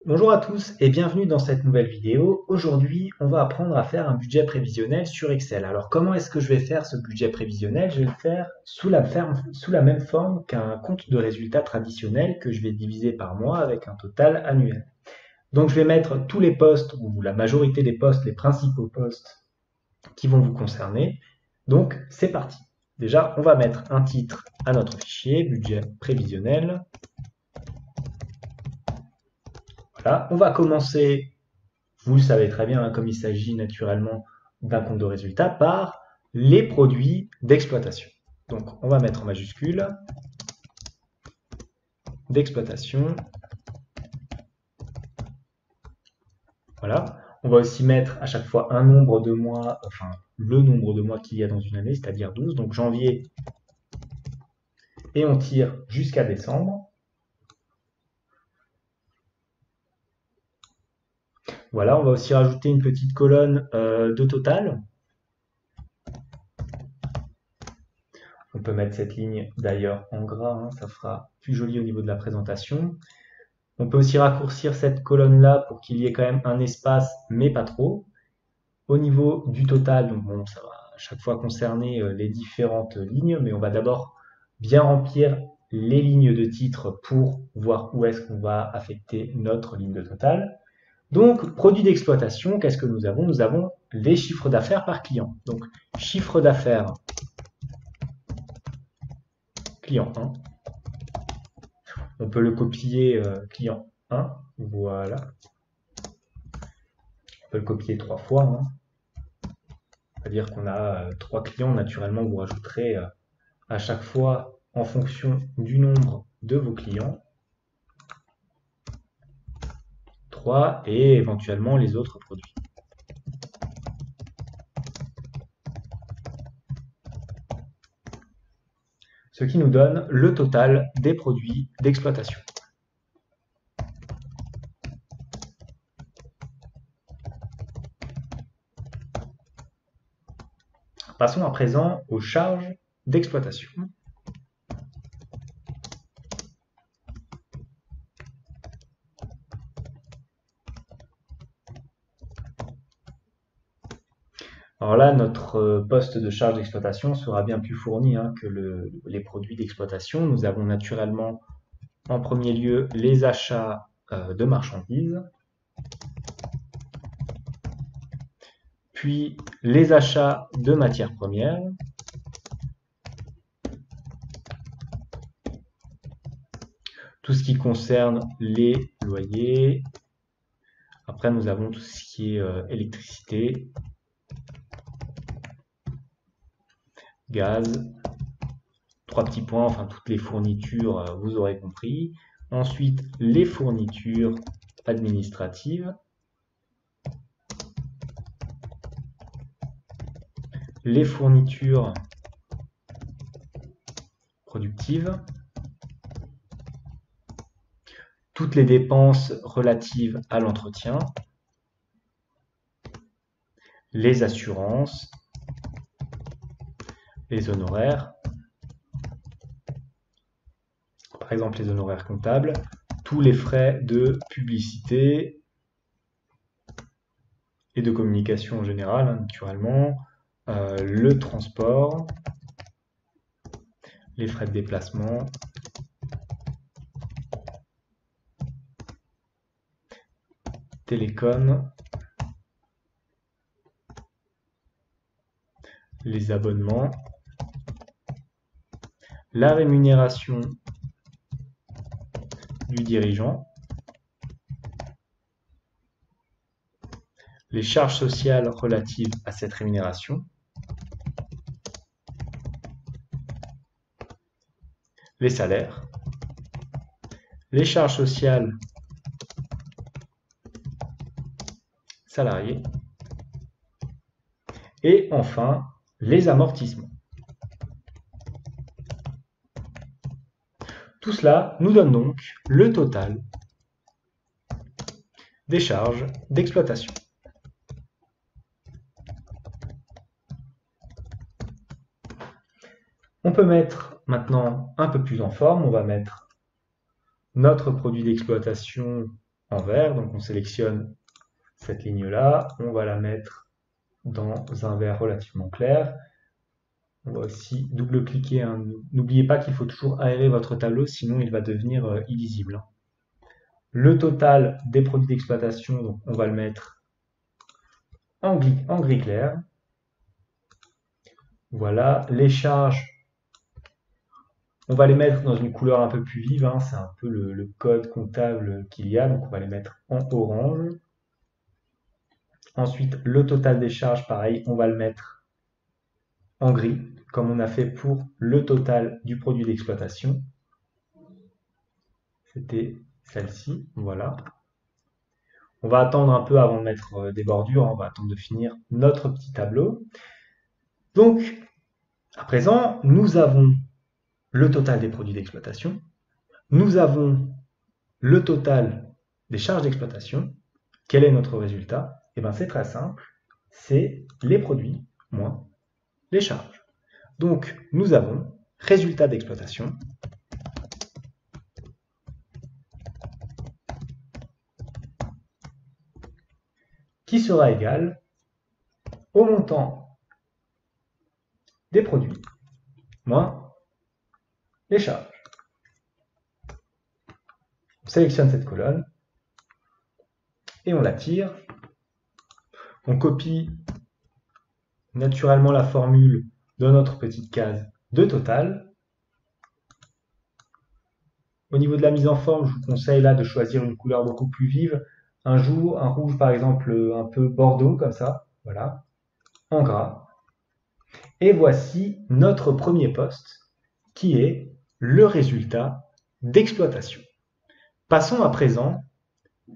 Bonjour à tous et bienvenue dans cette nouvelle vidéo. Aujourd'hui, on va apprendre à faire un budget prévisionnel sur Excel. Alors, comment est-ce que je vais faire ce budget prévisionnel? Je vais le faire sous la même forme qu'un compte de résultats traditionnel que je vais diviser par mois avec un total annuel. Donc, je vais mettre tous les postes ou la majorité des postes, les principaux postes qui vont vous concerner. Donc, c'est parti. Déjà, on va mettre un titre à notre fichier, budget prévisionnel. Voilà, on va commencer. Vous le savez très bien, hein, comme il s'agit naturellement d'un compte de résultat, par les produits d'exploitation. Donc, on va mettre en majuscule d'exploitation. Voilà. On va aussi mettre à chaque fois un nombre de mois, enfin le nombre de mois qu'il y a dans une année, c'est-à-dire 12. Donc janvier, et on tire jusqu'à décembre. Voilà, on va aussi rajouter une petite colonne de total. On peut mettre cette ligne d'ailleurs en gras, hein, ça fera plus joli au niveau de la présentation. On peut aussi raccourcir cette colonne-là pour qu'il y ait quand même un espace, mais pas trop. Au niveau du total, donc bon, ça va à chaque fois concerner les différentes lignes, mais on va d'abord bien remplir les lignes de titre pour voir où est-ce qu'on va affecter notre ligne de total. Donc, produit d'exploitation, qu'est-ce que nous avons? Nous avons les chiffres d'affaires par client. Donc, chiffre d'affaires client 1. On peut le copier client 1. Voilà. On peut le copier 3 fois. Hein. C'est-à-dire qu'on a 3 clients, naturellement, vous rajouterez à chaque fois en fonction du nombre de vos clients 3 et éventuellement les autres produits. Ce qui nous donne le total des produits d'exploitation. Passons à présent aux charges d'exploitation. Alors là, notre poste de charge d'exploitation sera bien plus fourni hein, que les produits d'exploitation. Nous avons naturellement en premier lieu les achats de marchandises, puis les achats de matières premières, tout ce qui concerne les loyers. Après, nous avons tout ce qui est électricité, gaz, 3 petits points, enfin toutes les fournitures, vous aurez compris. Ensuite, les fournitures administratives, les fournitures productives, toutes les dépenses relatives à l'entretien, les assurances, les honoraires, par exemple les honoraires comptables, tous les frais de publicité et de communication en général, hein, naturellement, le transport, les frais de déplacement, télécom, les abonnements, la rémunération du dirigeant, les charges sociales relatives à cette rémunération, les salaires, les charges sociales salariés et enfin les amortissements. Tout cela nous donne donc le total des charges d'exploitation. On peut mettre maintenant un peu plus en forme, on va mettre notre produit d'exploitation en vert. Donc on sélectionne cette ligne-là, on va la mettre dans un vert relativement clair. On va aussi double-cliquer. Hein. N'oubliez pas qu'il faut toujours aérer votre tableau, sinon il va devenir illisible. Hein. Le total des produits d'exploitation, donc on va le mettre en gris clair. Voilà, les charges, on va les mettre dans une couleur un peu plus vive, hein. C'est un peu le code comptable qu'il y a, donc on va les mettre en orange. Ensuite, le total des charges, pareil, on va le mettre en gris, comme on a fait pour le total du produit d'exploitation. C'était celle-ci, voilà. On va attendre un peu avant de mettre des bordures, hein. On va attendre de finir notre petit tableau. Donc, à présent, nous avons le total des produits d'exploitation, nous avons le total des charges d'exploitation. Quel est notre résultat? Eh bien, c'est très simple, c'est les produits moins les charges. Donc, nous avons résultat d'exploitation qui sera égal au montant des produits moins les charges. On sélectionne cette colonne et on la tire. On copie naturellement la formule dans notre petite case de total. Au niveau de la mise en forme, je vous conseille là de choisir une couleur beaucoup plus vive. Un rouge par exemple un peu bordeaux comme ça, voilà, en gras. Et voici notre premier poste qui est le résultat d'exploitation. Passons à présent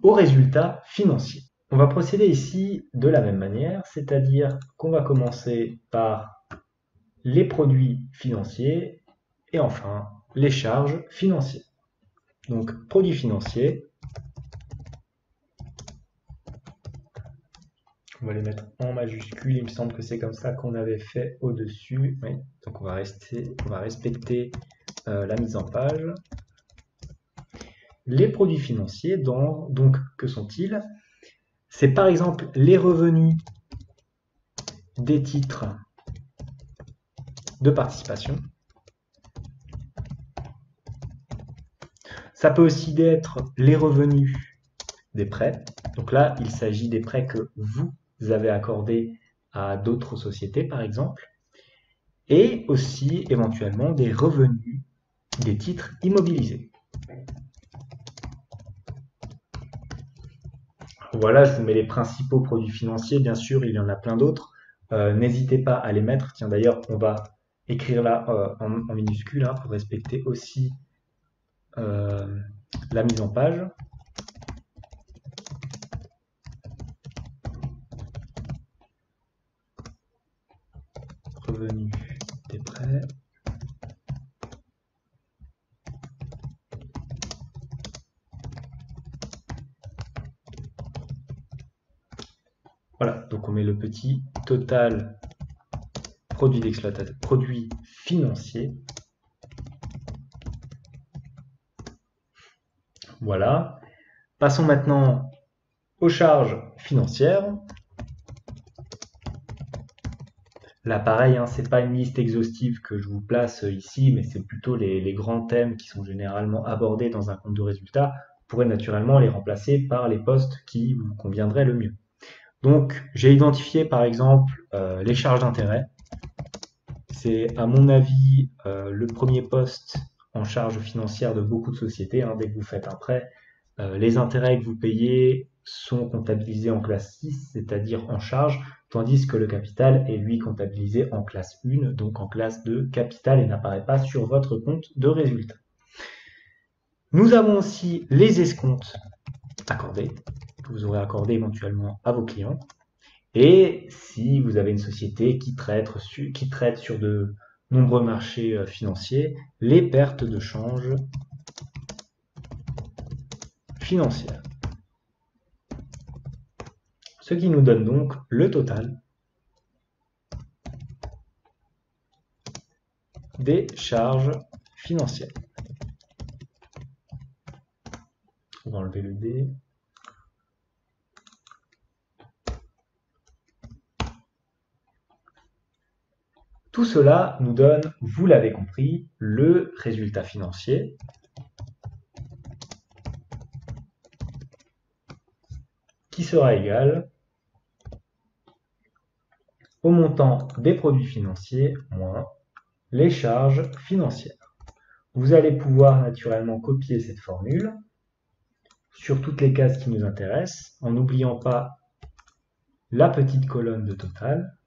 au résultat financier. On va procéder ici de la même manière, c'est-à-dire qu'on va commencer par les produits financiers et enfin les charges financières. Donc, produits financiers, on va les mettre en majuscule, il me semble que c'est comme ça qu'on avait fait au-dessus. Oui. Donc, on va respecter la mise en page. Les produits financiers, donc, que sont-ils? C'est par exemple les revenus des titres de participation. Ça peut aussi être les revenus des prêts. Donc là, il s'agit des prêts que vous avez accordés à d'autres sociétés, par exemple. Et aussi, éventuellement, des revenus des titres immobilisés. Voilà, je vous mets les principaux produits financiers. Bien sûr, il y en a plein d'autres. N'hésitez pas à les mettre. Tiens, d'ailleurs, on va écrire là en minuscule hein, pour respecter aussi la mise en page. Revenus des prêts. Voilà, donc on met le petit total produit d'exploitation, produit financier. Voilà. Passons maintenant aux charges financières. Là, pareil, hein, c'est pas une liste exhaustive que je vous place ici, mais c'est plutôt les grands thèmes qui sont généralement abordés dans un compte de résultat. Vous pourrez naturellement les remplacer par les postes qui vous conviendraient le mieux. Donc, j'ai identifié par exemple les charges d'intérêt. C'est à mon avis le premier poste en charge financière de beaucoup de sociétés. Hein, dès que vous faites un prêt, les intérêts que vous payez sont comptabilisés en classe 6, c'est-à-dire en charge, tandis que le capital est lui comptabilisé en classe 1, donc en classe de capital et n'apparaît pas sur votre compte de résultat. Nous avons aussi les escomptes accordés, que vous aurez accordés éventuellement à vos clients. Et si vous avez une société qui traite sur de nombreux marchés financiers, les pertes de change financières. Ce qui nous donne donc le total des charges financières. On va enlever le D. Tout cela nous donne, vous l'avez compris, le résultat financier qui sera égal au montant des produits financiers moins les charges financières. Vous allez pouvoir naturellement copier cette formule sur toutes les cases qui nous intéressent, en n'oubliant pas la petite colonne de total.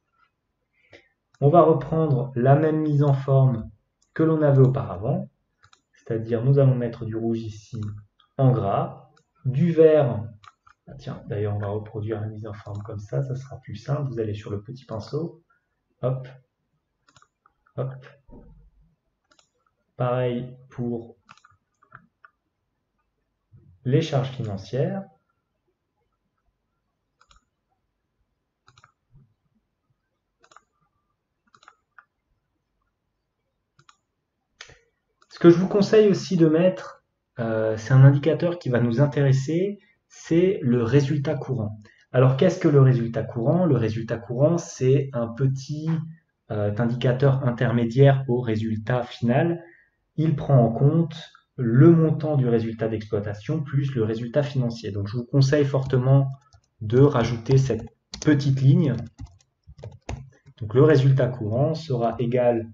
On va reprendre la même mise en forme que l'on avait auparavant, c'est-à-dire nous allons mettre du rouge ici en gras, du vert, tiens, d'ailleurs on va reproduire la mise en forme comme ça sera plus simple, vous allez sur le petit pinceau, hop, hop, pareil pour les charges financières. Ce que je vous conseille aussi de mettre, c'est un indicateur qui va nous intéresser, c'est le résultat courant. Alors qu'est-ce que le résultat courant? Le résultat courant, c'est un petit indicateur intermédiaire au résultat final. Il prend en compte le montant du résultat d'exploitation plus le résultat financier. Donc je vous conseille fortement de rajouter cette petite ligne. Donc le résultat courant sera égal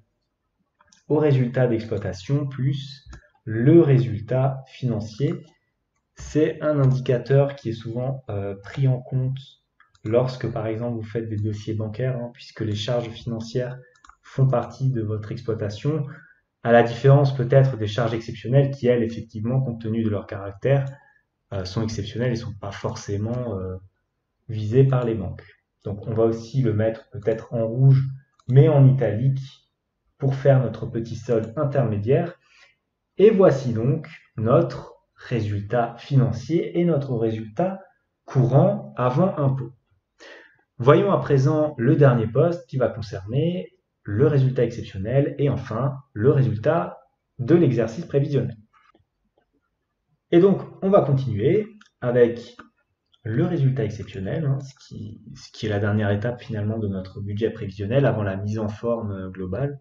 au résultat d'exploitation plus le résultat financier. C'est un indicateur qui est souvent pris en compte lorsque, par exemple, vous faites des dossiers bancaires, puisque les charges financières font partie de votre exploitation, à la différence peut-être des charges exceptionnelles qui, elles, effectivement, compte tenu de leur caractère, sont exceptionnelles et ne sont pas forcément visées par les banques. Donc on va aussi le mettre peut-être en rouge, mais en italique, pour faire notre petit solde intermédiaire. Et voici donc notre résultat financier et notre résultat courant avant impôt. Voyons à présent le dernier poste qui va concerner le résultat exceptionnel et enfin le résultat de l'exercice prévisionnel. Et donc on va continuer avec le résultat exceptionnel, ce qui est la dernière étape finalement de notre budget prévisionnel avant la mise en forme globale.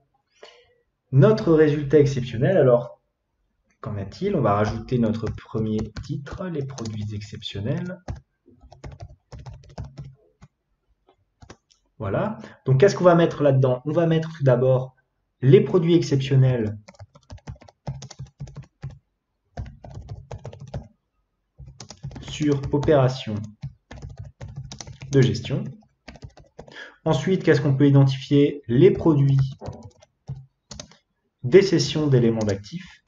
Notre résultat exceptionnel, alors qu'en est-il? On va rajouter notre premier titre, les produits exceptionnels. Voilà. Donc qu'est-ce qu'on va mettre là-dedans? On va mettre tout d'abord les produits exceptionnels sur opération de gestion. Ensuite, qu'est-ce qu'on peut identifier? Les produits des cessions d'éléments d'actifs.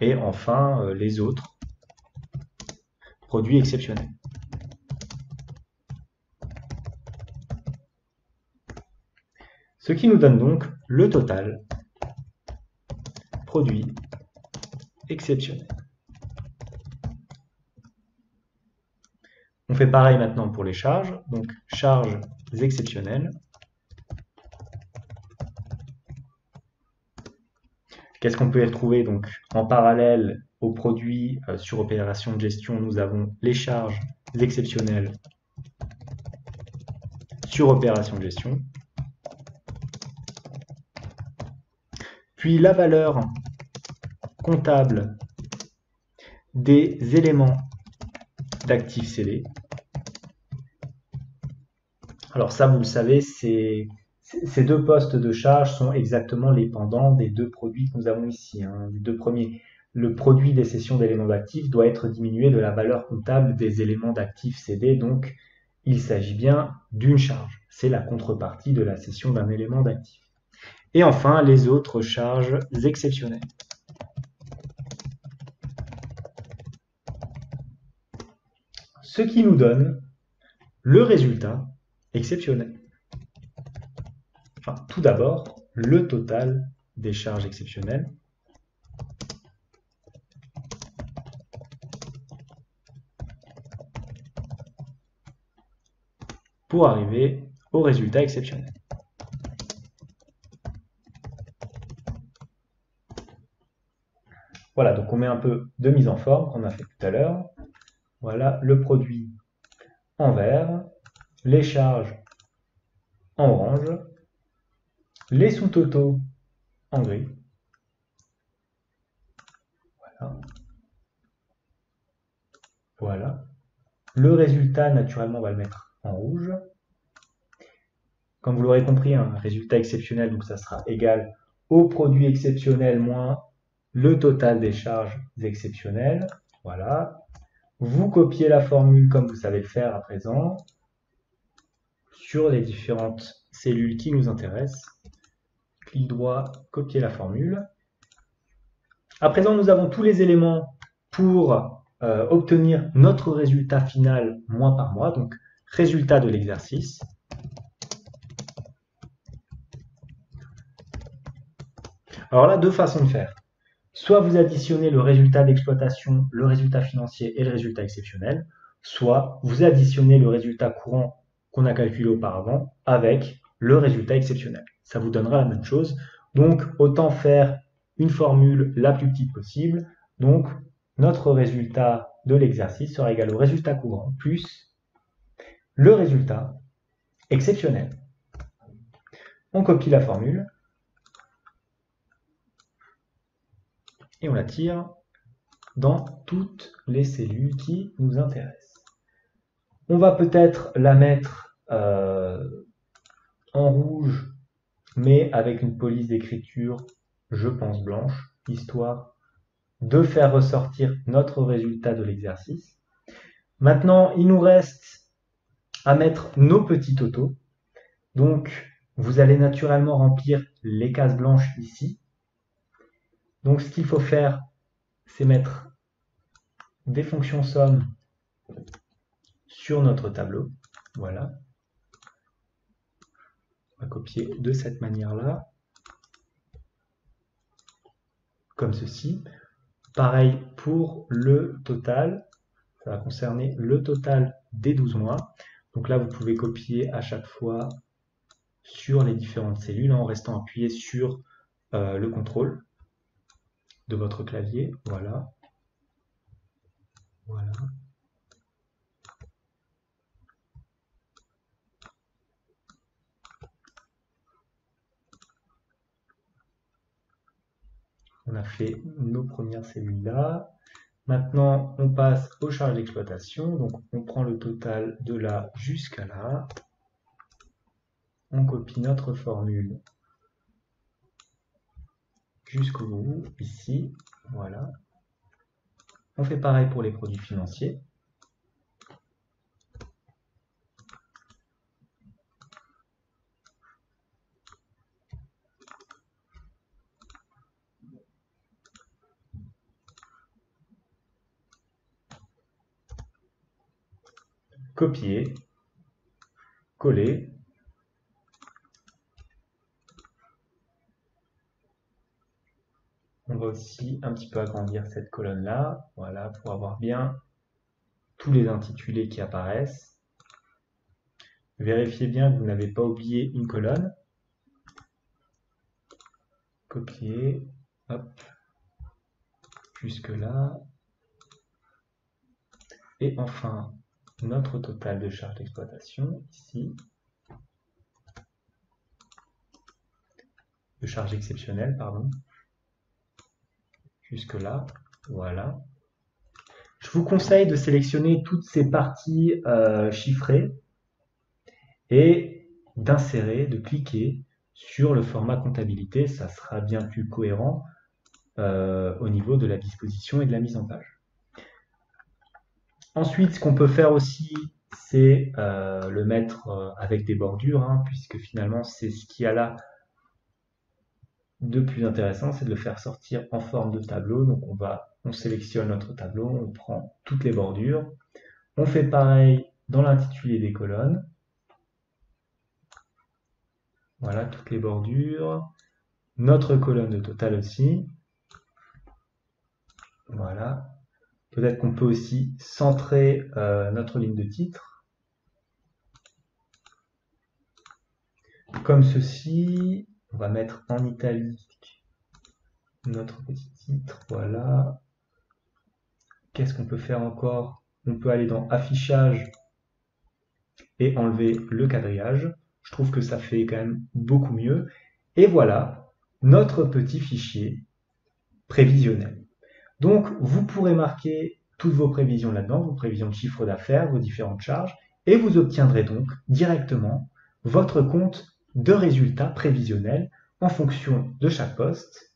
Et enfin, les autres produits exceptionnels. Ce qui nous donne donc le total produits exceptionnels. On fait pareil maintenant pour les charges, donc charges exceptionnelles. Qu'est-ce qu'on peut y retrouver? Donc en parallèle aux produits sur opération de gestion, nous avons les charges exceptionnelles sur opération de gestion. Puis la valeur comptable des éléments d'actifs cédés. Alors ça, vous le savez, ces deux postes de charge sont exactement les pendants des deux produits que nous avons ici. Les deux premiers. Le produit des cessions d'éléments d'actifs doit être diminué de la valeur comptable des éléments d'actifs cédés, donc il s'agit bien d'une charge. C'est la contrepartie de la cession d'un élément d'actif. Et enfin, les autres charges exceptionnelles. Ce qui nous donne le résultat exceptionnel. Enfin, tout d'abord, le total des charges exceptionnelles. Pour arriver au résultat exceptionnel. Voilà, donc on met un peu de mise en forme qu'on a fait tout à l'heure. Voilà le produit en vert, les charges en orange, les sous-totaux en gris. Voilà. Voilà. Le résultat, naturellement, on va le mettre en rouge. Comme vous l'aurez compris, un résultat exceptionnel, donc ça sera égal au produit exceptionnel moins le total des charges exceptionnelles. Voilà. Vous copiez la formule comme vous savez le faire à présent sur les différentes cellules qui nous intéressent. Clic droit, copier la formule. À présent, nous avons tous les éléments pour obtenir notre résultat final mois par mois, donc résultat de l'exercice. Alors là, deux façons de faire. Soit vous additionnez le résultat d'exploitation, le résultat financier et le résultat exceptionnel, soit vous additionnez le résultat courant qu'on a calculé auparavant avec le résultat exceptionnel. Ça vous donnera la même chose. Donc, autant faire une formule la plus petite possible. Donc, notre résultat de l'exercice sera égal au résultat courant plus le résultat exceptionnel. On copie la formule et on la tire dans toutes les cellules qui nous intéressent. On va peut-être la mettre en rouge, mais avec une police d'écriture, je pense blanche, histoire de faire ressortir notre résultat de l'exercice. Maintenant, il nous reste à mettre nos petits totaux. Donc, vous allez naturellement remplir les cases blanches ici. Donc, ce qu'il faut faire, c'est mettre des fonctions somme sur notre tableau. Voilà. On va copier de cette manière-là. Comme ceci. Pareil pour le total. Ça va concerner le total des 12 mois. Donc là, vous pouvez copier à chaque fois sur les différentes cellules en restant appuyé sur le contrôle de votre clavier. Voilà. Voilà. On a fait nos premières cellules là. Maintenant, on passe aux charges d'exploitation. Donc, on prend le total de là jusqu'à là. On copie notre formule jusqu'au bout, ici. Voilà. On fait pareil pour les produits financiers. Copier, coller. On va aussi un petit peu agrandir cette colonne-là, voilà, pour avoir bien tous les intitulés qui apparaissent. Vérifiez bien que vous n'avez pas oublié une colonne. Copier, hop, jusque là. Et enfin, notre total de charge d'exploitation, ici. De charge exceptionnelle, pardon. Jusque là, voilà. Je vous conseille de sélectionner toutes ces parties chiffrées et d'insérer, de cliquer sur le format comptabilité. Ça sera bien plus cohérent au niveau de la disposition et de la mise en page. Ensuite, ce qu'on peut faire aussi, c'est le mettre avec des bordures, hein, puisque finalement, c'est ce qu'il y a là de plus intéressant, c'est de le faire sortir en forme de tableau. Donc, on sélectionne notre tableau, on prend toutes les bordures. On fait pareil dans l'intitulé des colonnes. Voilà, toutes les bordures. Notre colonne de total aussi. Voilà. Peut-être qu'on peut aussi centrer notre ligne de titre. Comme ceci. On va mettre en italique notre petit titre. Voilà. Qu'est-ce qu'on peut faire encore? On peut aller dans affichage et enlever le quadrillage. Je trouve que ça fait quand même beaucoup mieux. Et voilà notre petit fichier prévisionnel. Donc, vous pourrez marquer toutes vos prévisions là-dedans, vos prévisions de chiffre d'affaires, vos différentes charges, et vous obtiendrez donc directement votre compte de résultats prévisionnels en fonction de chaque poste,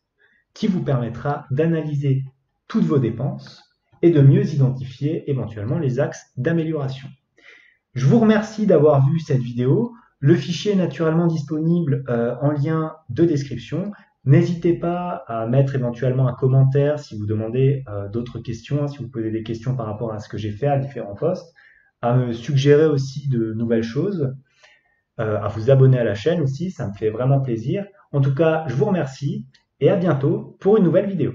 qui vous permettra d'analyser toutes vos dépenses et de mieux identifier éventuellement les axes d'amélioration. Je vous remercie d'avoir vu cette vidéo. Le fichier est naturellement disponible en lien de description. N'hésitez pas à mettre éventuellement un commentaire si vous demandez d'autres questions, si vous posez des questions par rapport à ce que j'ai fait à différents postes, à me suggérer aussi de nouvelles choses, à vous abonner à la chaîne aussi, ça me fait vraiment plaisir. En tout cas, je vous remercie et à bientôt pour une nouvelle vidéo.